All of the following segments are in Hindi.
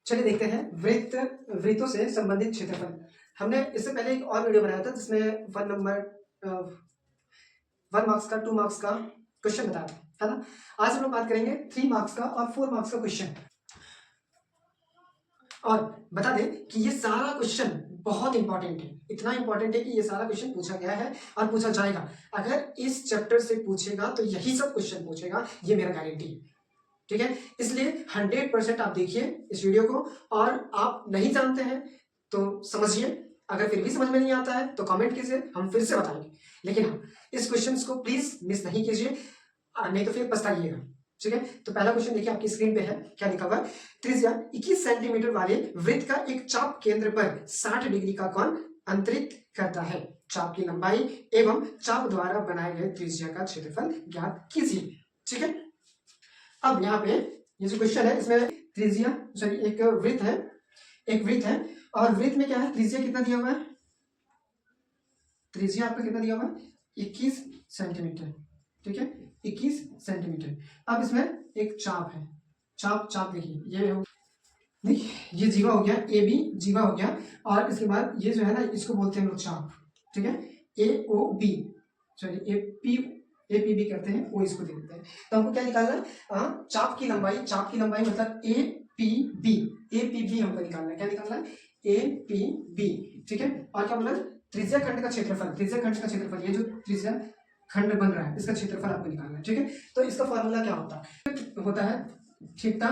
चलिए देखते हैं वृत्तों से संबंधित क्षेत्रफल। हमने इससे पहले एक और वीडियो बनाया था जिसमें 1 मार्क्स का 2 मार्क्स का क्वेश्चन बताया था, है ना। आज हम लोग बात करेंगे 3 मार्क्स का और 4 मार्क्स का क्वेश्चन। और बता दें कि ये सारा क्वेश्चन बहुत इंपॉर्टेंट है, इतना इंपॉर्टेंट है कि ये सारा क्वेश्चन पूछा गया है और पूछा जाएगा। अगर इस चैप्टर से पूछेगा तो यही सब क्वेश्चन पूछेगा, ये मेरा गारंटी है, ठीक है। इसलिए 100% आप देखिए इस वीडियो को, और आप नहीं जानते हैं तो समझिए, अगर फिर भी समझ में नहीं आता है तो कमेंट कीजिए, हम फिर से बताएंगे। लेकिन हाँ, इस क्वेश्चन को प्लीज मिस नहीं कीजिए, नहीं तो फिर पछताइएगा, ठीक है। तो पहला क्वेश्चन देखिए आपकी स्क्रीन पे है, क्या लिखा हुआ है। त्रिज्या 21 सेंटीमीटर वाले वृत्त का एक चाप केंद्र पर 60 डिग्री का कोण अंतरित करता है। चाप की लंबाई एवं चाप द्वारा बनाए गए त्रिज्या का क्षेत्रफल ज्ञात कीजिए, ठीक है। अब यहाँ पे ये जो क्वेश्चन है इसमें त्रिज्या सॉरी एक वृत्त है और वृत्त में क्या है, त्रिज्या कितना दिया हुआ है, त्रिज्या आपका कितना दिया हुआ है 21 सेंटीमीटर, ठीक है, 21 सेंटीमीटर। अब इसमें एक चाप है, चाप देखिए देखिए ये जीवा हो गया, ए बी जीवा हो गया, और इसके बाद ये जो है ना इसको बोलते हैं हम लोग चाप, ठीक है। A O B sorry A P B करते हैं, वो इसको दे देते हैं। तो हमको क्या निकालना है, चाप की लंबाई मतलब ए पी बी हमको निकालना है। क्या निकालना है, ए पी बी, ठीक है। और क्या बोला, त्रिज्या खंड का क्षेत्रफल, ये जो त्रिज्या खंड बन रहा है इसका क्षेत्रफल आपको निकालना है, ठीक है। तो इसका फॉर्मूला क्या होता है थीटा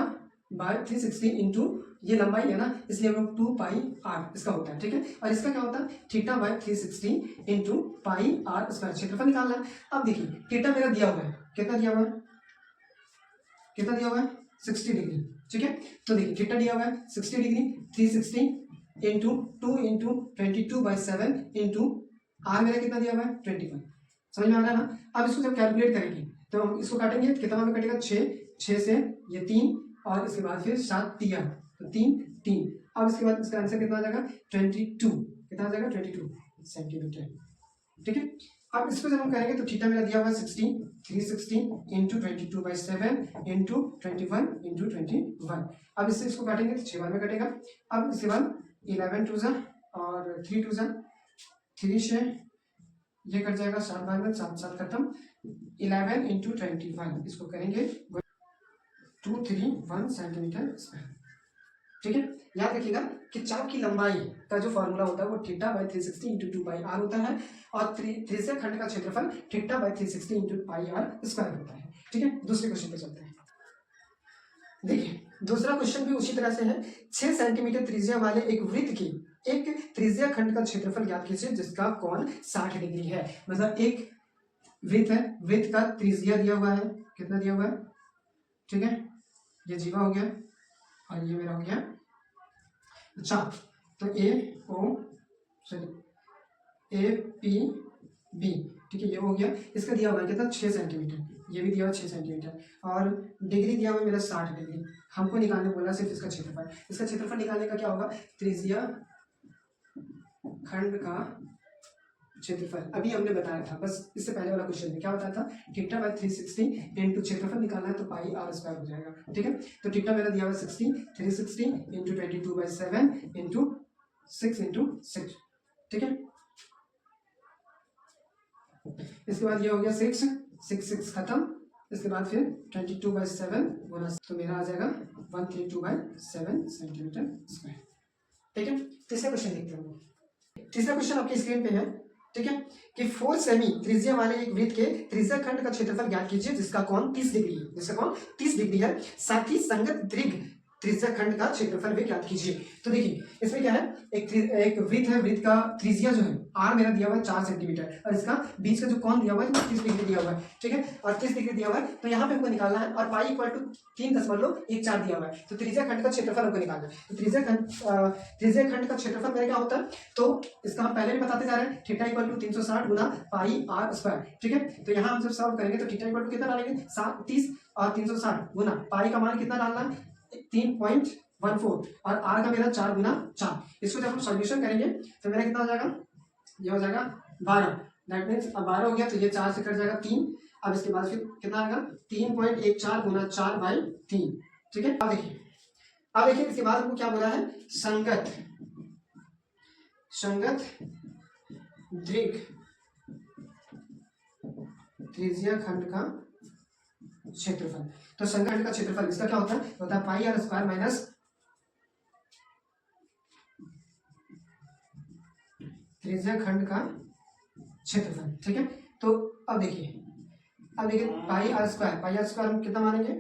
बाय 360 इंटू ये लंबाई है ना, इसलिए हम लोग 2 पाई आर इसका होता है, ठीक है। और इसका क्या होता है theta by 360 into pi r square, क्षेत्रफल निकालना है। अब देखिए थीटा मेरा दिया हुआ है, कितना दिया हुआ है 60 डिग्री, ठीक है। तो देखिए थीटा दिया हुआ है 60 degree, 360 into 2 into 22/7 into r मेरा कितना दिया हुआ है 21, समझ में आ रहा है ना। अब इसको जब कैलकुलेट करेंगे तो हम इसको काटेंगे, कितना में कटेगा 6 से ये 3 और इसके बाद फिर 7 तिया तो 3 अब इसके बाद इसका आंसर कितना आ जाएगा 22, कितना आ जाएगा 22 सेंटीमीटर, ठीक है। अब इसको जब हम करेंगे तो थीटा मेरा दिया हुआ है 60, 360 इंटू 22/7 इंटू 21 इंटू 21। अब इसको काटेंगे तो 6 बार में कटेगा। अब इसके बाद 11 टू जा और 3 टू जा 3 से ये कट जाएगा 7 बार में, 7 खत्म, 11 इंटू 21 इसको करेंगे 231 सेंटीमीटर स्क्वायर, ठीक है। याद रखिएगा कि चाप की लंबाई का जो फॉर्मूला होता है वो theta by 360 into 2 pi r होता है, और त्रिज्या खंड का क्षेत्रफल theta by 360 into pi r square होता है, ठीक है। दूसरे क्वेश्चन पे चलते हैं। देखिए दूसरा क्वेश्चन भी उसी तरह से है। 6 सेंटीमीटर त्रिज्या वाले एक वृत्त की एक त्रिज्या खंड का क्षेत्रफल ज्ञात कीजिए जिसका कोण 60 डिग्री है। मतलब एक वृत्त है, वृत्त का त्रिज्या दिया हुआ है, कितना दिया हुआ है, ठीक है, ये जीवा हो गया और ये मेरा हो गया चाप। तो ए पी बी, ठीक है, ये हो गया। इसका दिया हुआ है कितना 6 सेंटीमीटर, ये भी दिया हुआ 6 सेंटीमीटर, और डिग्री दिया हुआ मेरा 60 डिग्री। हमको निकालने बोला सिर्फ इसका क्षेत्रफल निकालने का क्या होगा, त्रिज्या खंड का क्षेत्रफल अभी हमने बताया था, बस इससे पहले वाला क्वेश्चन में क्या बताया था, थीटा बाय 360 इंटू क्षेत्रफल निकालना है तो पाई आर स्क्वायर हो जाएगा, ठीक है। तो थीटा मेरा दिया हुआ 60, 360 इंटू 22/7 इंटू 6 इंटू 6, ठीक है। इसके बाद ये हो गया 6 खत्म, इसके बाद फिर 22/7 गुना, तो मेरा आ जाएगा 132/7 सेंटीमीटर स्क्वायर, ठीक है। तीसरा क्वेश्चन देखते हैं। तीसरा क्वेश्चन आपकी स्क्रीन पे है, ठीक है, कि 4 सेमी त्रिज्या वाले एक वृत्त के त्रिज्या खंड का क्षेत्रफल ज्ञात कीजिए जिसका कोण 30 डिग्री है, साथ ही संगत दीर्घ त्रिज्या खंड का क्षेत्रफल भी ज्ञात कीजिए। तो देखिए इसमें क्या है, एक वृत्त है, वृत्त का त्रिज्या जो है आर मेरा दिया हुआ है 4 सेंटीमीटर, और इसका बीच का जो कोण दिया हुआ है 30 डिग्री दिया हुआ है, ठीक है, और 30 डिग्री दिया हुआ है। तो यहाँ पे हमको निकालना है, और पाई इक्वल टू 3.14 दिया हुआ है, तो त्रिज्या खंड का क्षेत्रफल हमको निकालना है। तो त्रिज्या खंड का क्षेत्रफल मेरा क्या होता है, तो इसका हम पहले भी बताते जा रहे हैं, थीटा इक्वल टू 360 गुना पाई आर स्क्वायर, ठीक है। तो यहाँ हम जब सॉल्व करेंगे तो थीटा इक्वल टू कितना डालेंगे 30 और 360 गुना पाई का मान कितना डालना है 3.14 और आर का मेरा 4 गुना 4। इसको जब हम सॉल्यूशन करेंगे तो मेरा कितना हो जाएगा, ये हो जाएगा 12, दैट मीन्स अब 12 हो गया तो ये 4 से कट जाएगा 3। अब इसके बाद फिर कितना आएगा 3.14 गुना 4/3, ठीक है। अब देखिए अब देखिए इसके बाद हमको क्या बोला है, संगत दीर्घ त्रिज्या खंड का क्षेत्रफल। तो संगत खंड का क्षेत्रफल इसका क्या होता है पाई आर स्क्वायर माइनस त्रिज्या खंड का क्षेत्रफल। ठीक है, तो अब देखिए पाई आर स्क्वायर हम कितना मानेंगे,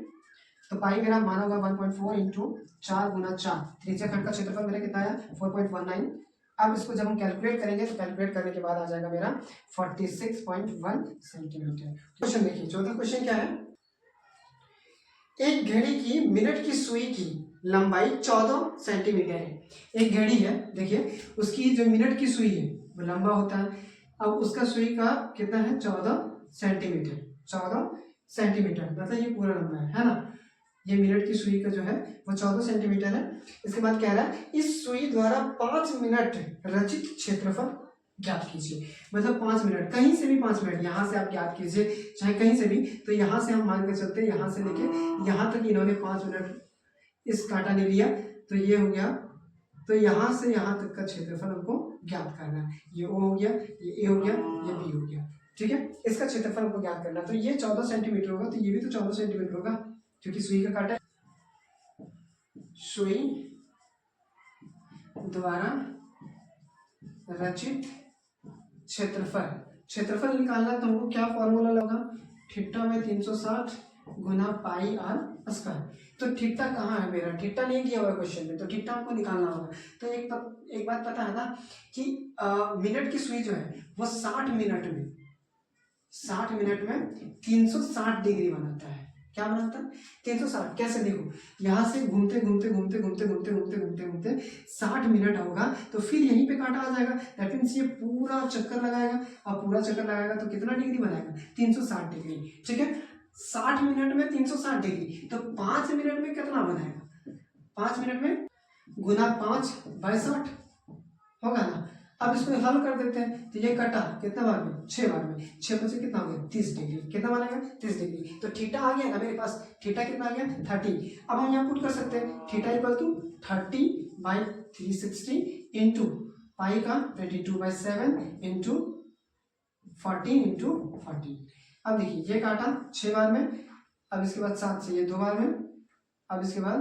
तो पाई मेरा माना होगा 1.4 इंटू 4 गुना 4, त्रिज्या खंड का क्षेत्रफल मेरा कितना है 4.19। अब इसको जब हम कैलकुलेट करेंगे तो कैलकुलेट करने के बाद आ जाएगा मेरा 46.1 सेंटीमीटर। क्वेश्चन देखिए, चौथा क्वेश्चन क्या है, एक घड़ी की मिनट की सुई की लंबाई 14 सेंटीमीटर है। एक घड़ी है, देखिए उसकी जो मिनट की सुई है वो लंबा होता है, अब उसका सुई का कितना है 14 सेंटीमीटर। 14 सेंटीमीटर मतलब ये पूरा लंबा है ना, ये मिनट की सुई का जो है वो 14 सेंटीमीटर है। इसके बाद कह रहा है इस सुई द्वारा 5 मिनट रचित क्षेत्रफल ज्ञात कीजिए। मतलब 5 मिनट, कहीं से भी 5 मिनट, यहाँ से आप ज्ञात कीजिए चाहे कहीं से भी, तो यहाँ से हम मान के चलते हैं यहाँ से लेके यहाँ तक इन्होंने 5 मिनट इस कांटा ने लिया, तो ये हो गया, तो यहाँ से यहाँ तक का क्षेत्रफल हमको ज्ञात करना है। ये ओ हो गया, ये ए हो गया, ये बी हो गया। ठीक है, इसका क्षेत्रफल हमको ज्ञात करना है, तो ये 14 सेंटीमीटर होगा, तो ये भी तो 14 सेंटीमीटर होगा क्योंकि सुई का कांटा है। सुई द्वारा रचित क्षेत्रफल निकालना, तो हमको क्या फॉर्मूला लगा, थीटा में 360 गुना पाई आर स्क्वायर। तो थीटा कहाँ है मेरा, थीटा नहीं दिया हुआ क्वेश्चन में, तो थीटा हमको निकालना होगा। तो एक बात पता है ना कि मिनट की सुई जो है वो 60 मिनट में 360 डिग्री बनाता है। क्या बनाता है 360, कैसे देखो, यहाँ से घूमते 60 मिनट होगा, तो फिर यहीं पे कांटा आ जाएगा, दैट मीन्स ये पूरा चक्कर लगाएगा, अब पूरा चक्कर लगाएगा तो कितना डिग्री बनाएगा 360 डिग्री। ठीक है, 60 मिनट में 360 डिग्री, तो 5 मिनट में कितना बनाएगा, 5 मिनट में गुना 5/60 होगा ना। अब इसको हल कर देते हैं, तो ये कटा कितना बार में 6 बार में, 6 में से कितना हो गया 30 डिग्री, कितना बनेगा 30 डिग्री। तो थीटा आ गया ना मेरे पास, थीटा कितना आ गया 30। अब हम यहाँ पुट कर सकते हैं theta equal to 30/360 into pi का 22/7 इंटू 14 इंटू 14। अब देखिए ये काटा 6 बार में, अब इसके बाद 7 से ये 2 बार में, अब इसके बाद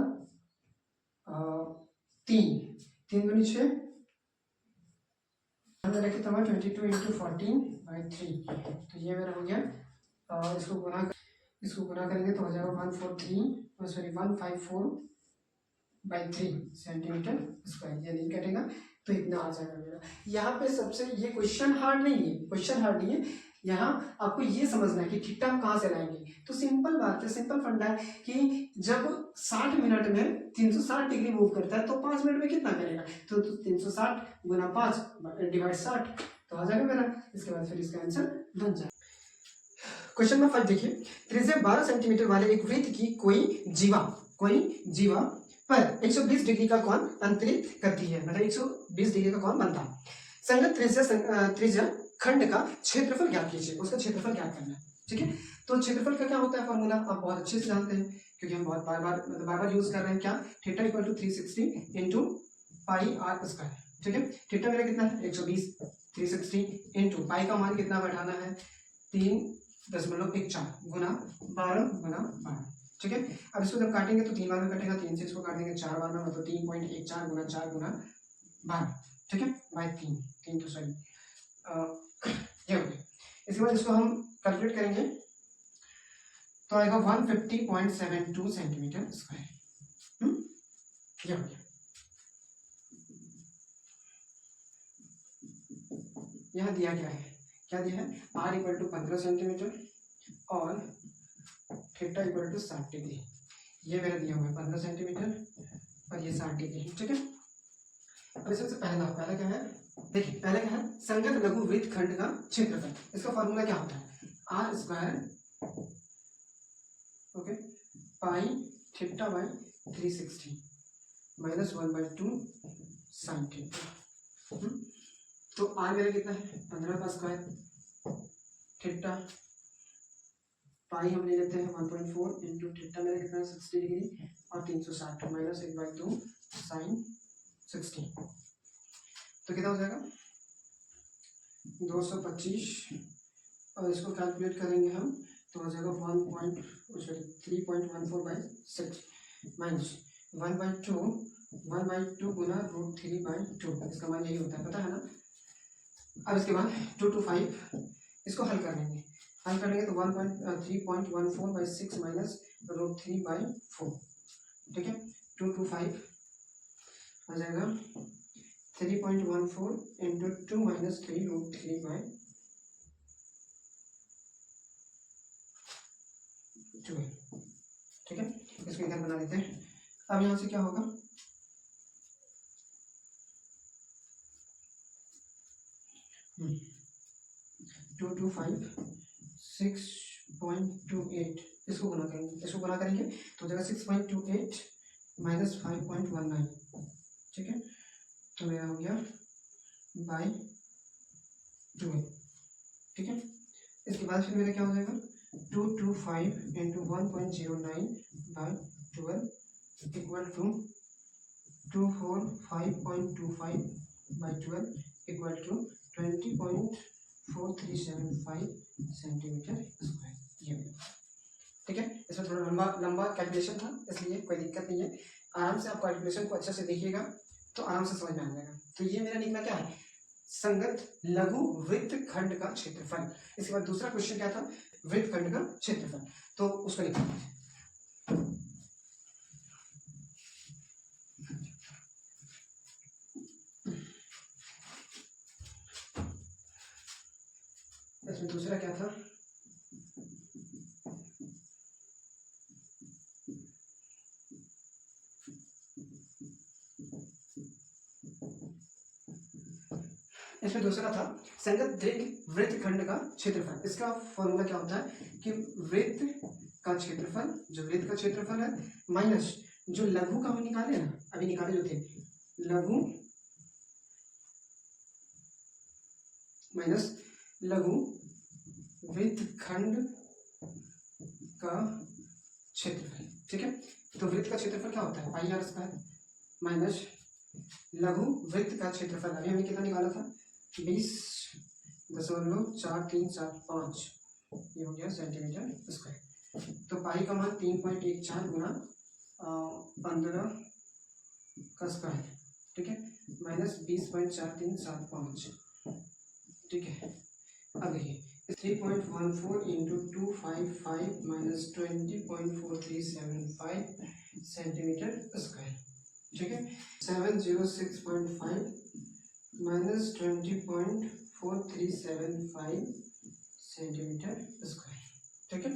3 दूनी 6, अंदर रखे तो 22 इंटू 14/3, तो ये मेरा हो गया, और इसको गुना करेंगे तो हो जाएगा 154/3 सेंटीमीटर स्क्वायर, ये नहीं कटेगा तो इतना आ जाएगा मेरा। यहाँ पे सबसे ये क्वेश्चन हार्ड नहीं है, यहाँ आपको ये समझना है कि थीटा हम कहाँ से लाएंगे। तो सिंपल बात है, सिंपल फंडा है कि जब 60 मिनट में 360 डिग्री मूव करता है तो 5 मिनट में कितना करेगा, तो 360 गुना 5 डिवाइड 60 तो आ जाएगा मेरा। इसके बाद फिर इसका आंसर बन जाएगा। क्वेश्चन नंबर 5 देखिए, त्रिज्या 12 सेंटीमीटर वाले एक वृत्त की कोई जीवा पर 120 डिग्री का कोण अंतरित करती है, मतलब 120 डिग्री का कोण बनता है। संगत त्रिज्या खंड का क्षेत्रफल ज्ञात कीजिए, उसका क्षेत्रफल ज्ञात करना है। ठीक है, तो क्षेत्रफल का क्या होता है फॉर्मूला आप बहुत अच्छे से जानते हैं, क्योंकि हम बहुत बार बार यूज कर रहे हैं। क्या, theta equal to 360 into pi r square. ठीक है, थीटा मेरा कितना है 120, 360 इंटू पाई का मान कितना बैठाना है 3.14 गुना 12 गुना 12। ठीक है, अब इसको जब काटेंगे तो 3 बार में कटेगा, 3 से इसको काटेंगे 4 बार में, मतलब 3.14 गुना 4 गुना 12। ठीक है, बाय 3 तो सॉरी ये हो गया। इसके बाद इसको हम कैलकुलेट करेंगे तो आएगा 150.72 सेंटीमीटर स्क्वायर। ये हो गया। यहाँ दिया क्या है, r इक्वल टू 15 सेंटीमीटर और थीटा इक्वल टू 60 डिग्री। ये मेरा दिया हुआ है 15 सेंटीमीटर और ये 60 डिग्री। ठीक है, अब सबसे पहला क्या है, देखिए पहले क्या है, संगत लघु वृत्त खंड का क्षेत्रफल। इसका फॉर्मूला क्या होता है r square okay pi theta by 360 minus 1/2 sine theta. तो आर मेरा कितना है 15 का स्क्वायर, थीटा पाई हम ले लेते हैं 1.4 इंटू थीटा मेरा कितना है 60 डिग्री और 360 माइनस 1/2 साइन 60, तो कितना हो जाएगा 225, और इसको कैलकुलेट करेंगे हम तो हो जाएगा 3.14/6 माइनस 1/2 गुना √3/2, इसका मान यही होता है, पता है ना। अब इसके बाद 2 to 5 इसको हल कर लेंगे, तो 3.14/6 माइनस √3/4, ठीक है। 2 to 5 आ जाएगा 3.14 इंटू 2 माइनस 3 √3/2, ठीक है। इसको इधर बना देते हैं। अब यहाँ से क्या होगा 2 to 5 6.28, इसको गुना करेंगे तो हो जाएगा 6.28 माइनस 5.19, ठीक है। तो मेरा हो गया बाई 12, ठीक है। इसके बाद फिर मेरा क्या हो जाएगा 225 into 1.09/12 equal to 245.25/12 equal to 20.4375 centimetre square, ये, ठीक है। इसमें थोड़ा लंबा कैलकुलेशन था, इसलिए कोई दिक्कत नहीं है। आराम से आप कैलकुलेशन को अच्छे से देखिएगा तो आराम से समझ में आ जाएगा। तो ये मेरा निकला क्या है, संगत लघु वृत्त खंड का क्षेत्रफल। इसके बाद दूसरा क्वेश्चन क्या था, वृत्त खंड का क्षेत्रफल, तो उसको निकालते हैं। इसमें दूसरा क्या था, इसमें दूसरा था संगत दीर्घ वृत्त खंड का क्षेत्रफल। इसका फॉर्मूला क्या होता है कि वृत्त का क्षेत्रफल, जो वृत्त का क्षेत्रफल है, माइनस जो लघु का हम निकाले ना, अभी निकाले जो थे लघु, माइनस लघु वृत्त खंड का क्षेत्रफल, ठीक है। तो वृत्त का क्षेत्रफल क्या होता है πr² माइनस लघु वृत्त का क्षेत्रफल, अभी हमने कितना निकाला था 20.4375, ये हो गया सेंटीमीटर स्क्वायर। तो पाई का मान 3.14 गुना 15 का स्क्वायर, ठीक है, माइनस 20.4375, ठीक है। अब देखिए 3.14 इंटू 255 माइनस 20.4375 सेंटीमीटर स्क्वायर, ठीक है। 706.5 माइनस 20.4375 सेंटीमीटर स्क्वायर, ठीक है।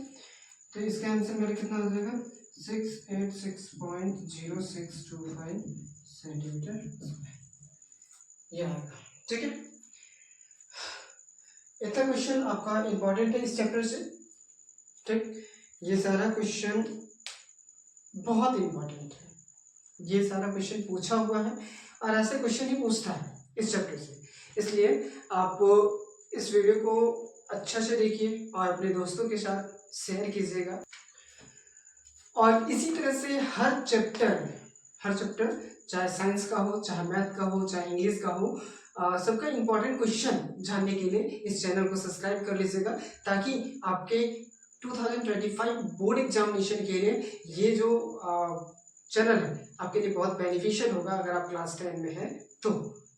तो इसका आंसर मेरा कितना हो जाएगा 686.0625 सेंटीमीटर स्क्वायर, ये आएगा, ठीक है। इतना क्वेश्चन आपका इंपॉर्टेंट है इस चैप्टर से, ठीक। ये सारा क्वेश्चन बहुत इंपॉर्टेंट है, ये सारा क्वेश्चन पूछा हुआ है और ऐसे क्वेश्चन ही पूछता है इस चैप्टर से, इसलिए आप इस वीडियो को अच्छा से देखिए और अपने दोस्तों के साथ शेयर कीजिएगा। और इसी तरह से हर चैप्टर चाहे साइंस का हो, चाहे मैथ का हो, चाहे इंग्लिश का हो, सबका इंपॉर्टेंट क्वेश्चन जानने के लिए इस चैनल को सब्सक्राइब कर लीजिएगा, ताकि आपके 2025 बोर्ड एग्जामिनेशन के लिए ये जो चैनल है आपके लिए बहुत बेनिफिशियल होगा अगर आप क्लास 10 में हैं तो।